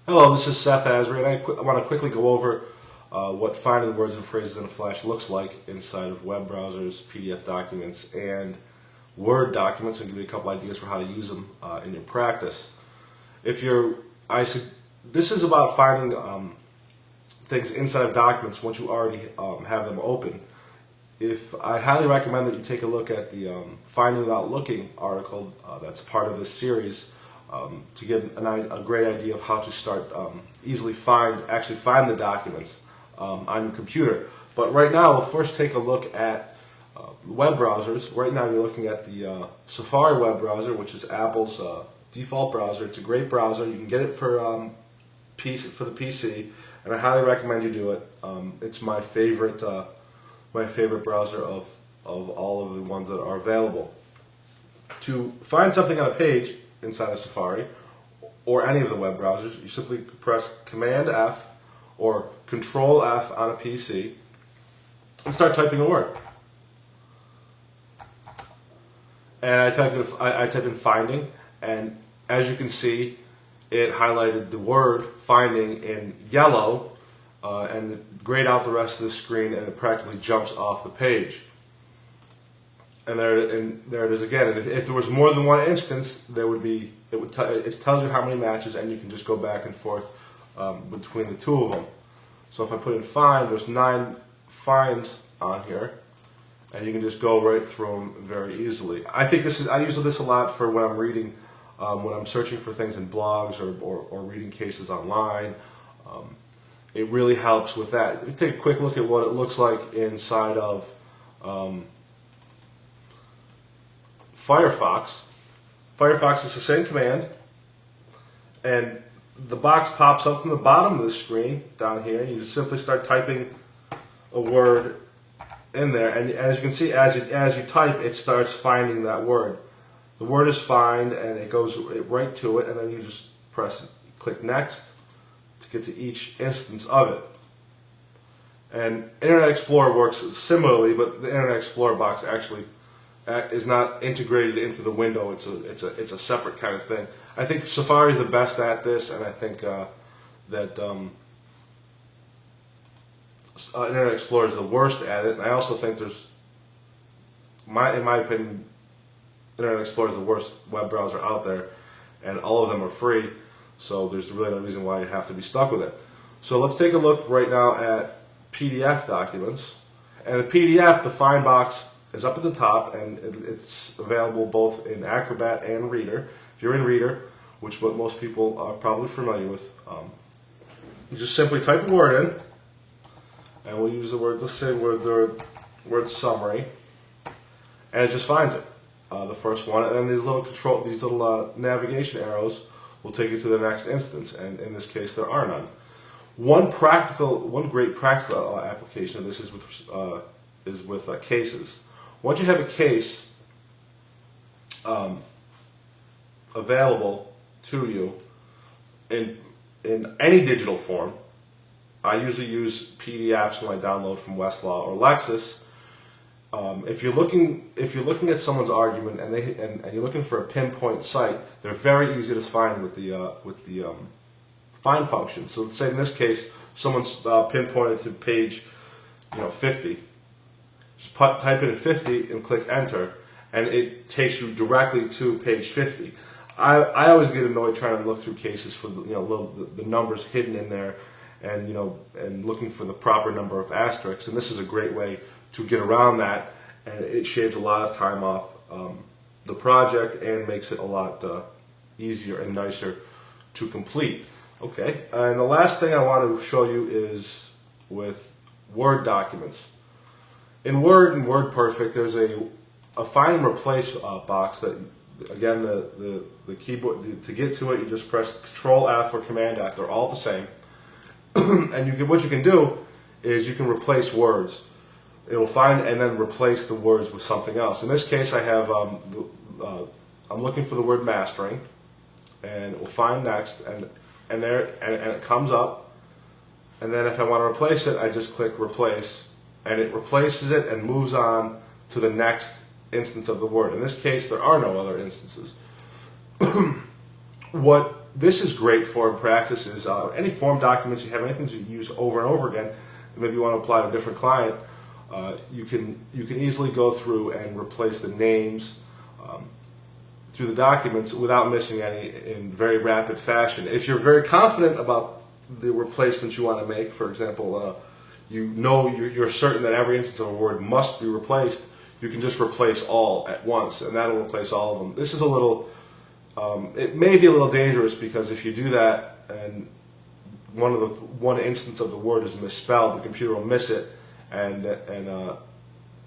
Hello, this is Seth Asbury, and I want to quickly go over what finding words and phrases in a Flash looks like inside of web browsers, PDF documents, and Word documents, and give you a couple ideas for how to use them in your practice. This is about finding things inside of documents once you already have them open. I highly recommend that you take a look at the Finding Without Looking article that's part of this series to get a great idea of how to start easily actually find the documents on your computer. But right now, we'll first take a look at web browsers. Right now, you're looking at the Safari web browser, which is Apple's default browser. It's a great browser. You can get it for the PC, and I highly recommend you do it. It's my favorite browser of all of the ones that are available. To find something on a page inside of Safari or any of the web browsers, you simply press Command F or Control F on a PC and start typing a word. And I type in finding, and as you can see, it highlighted the word finding in yellow and it grayed out the rest of the screen, and it practically jumps off the page. And there it is again. And if there was more than one instance, it tells you how many matches, and you can just go back and forth between the two of them. So if I put in find, there's 9 finds on here, and you can just go right through them very easily. I use this a lot for when I'm reading, when I'm searching for things in blogs or reading cases online. It really helps with that. You take a quick look at what it looks like inside of Firefox. Firefox is the same command, and the box pops up from the bottom of the screen down here. You just simply start typing a word in there, and as you can see, as you type, it starts finding that word. The word is find, and it goes right to it, and then you just click next to get to each instance of it. And Internet Explorer works similarly, but the Internet Explorer box actually is not integrated into the window. It's a separate kind of thing. I think Safari is the best at this, and I think that Internet Explorer is the worst at it. And I also think in my opinion, Internet Explorer is the worst web browser out there, and all of them are free. So there's really no reason why you have to be stuck with it. So let's take a look right now at PDF documents. And in PDF, the find box is up at the top, and it's available both in Acrobat and Reader. If you're in Reader, which most people are probably familiar with, you just simply type a word in, and we'll use the word, let's say the word summary, and it just finds it, the first one, and then these little navigation arrows will take you to the next instance, and in this case there are none. One great practical application of this is with cases. Once you have a case available to you in any digital form, I usually use PDFs when I download from Westlaw or Lexis. If you're looking at someone's argument and you're looking for a pinpoint site, they're very easy to find with the find function. So let's say in this case, someone's pinpointed to page 50. Just type in 50 and click enter, and it takes you directly to page 50. I always get annoyed trying to look through cases for the numbers hidden in there, and looking for the proper number of asterisks. And this is a great way to get around that, and it shaves a lot of time off the project and makes it a lot easier and nicer to complete. Okay, and the last thing I want to show you is with Word documents. In Word and WordPerfect, there's a find and replace box that, again, the keyboard, to get to it, you just press Control F or Command F. They're all the same. And what you can do is you can replace words. It'll find and then replace the words with something else. In this case, I have I'm looking for the word mastering, and it will find next, and it comes up. And then if I want to replace it, I just click replace, and it replaces it and moves on to the next instance of the word. In this case, there are no other instances. What this is great for in practice is any form documents you have, anything to use over and over again, maybe you want to apply to a different client, you can easily go through and replace the names through the documents without missing any in very rapid fashion. If you're very confident about the replacements you want to make, for example, you're certain that every instance of a word must be replaced, you can just replace all at once, and that'll replace all of them. This is a little, it may be a little dangerous, because if you do that and one instance of the word is misspelled, the computer will miss it, and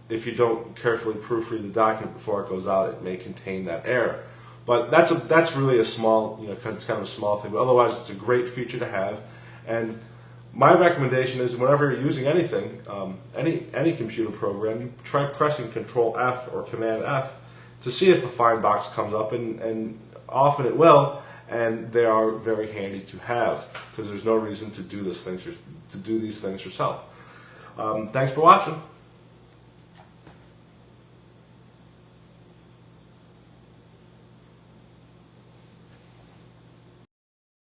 if you don't carefully proofread the document before it goes out, it may contain that error. But that's really a small, it's kind of a small thing. But otherwise, it's a great feature to have. And my recommendation is, whenever you're using anything, any computer program, you try pressing Control F or Command F to see if a find box comes up, and often it will. And they are very handy to have, because there's no reason to do these things yourself. Thanks for watching.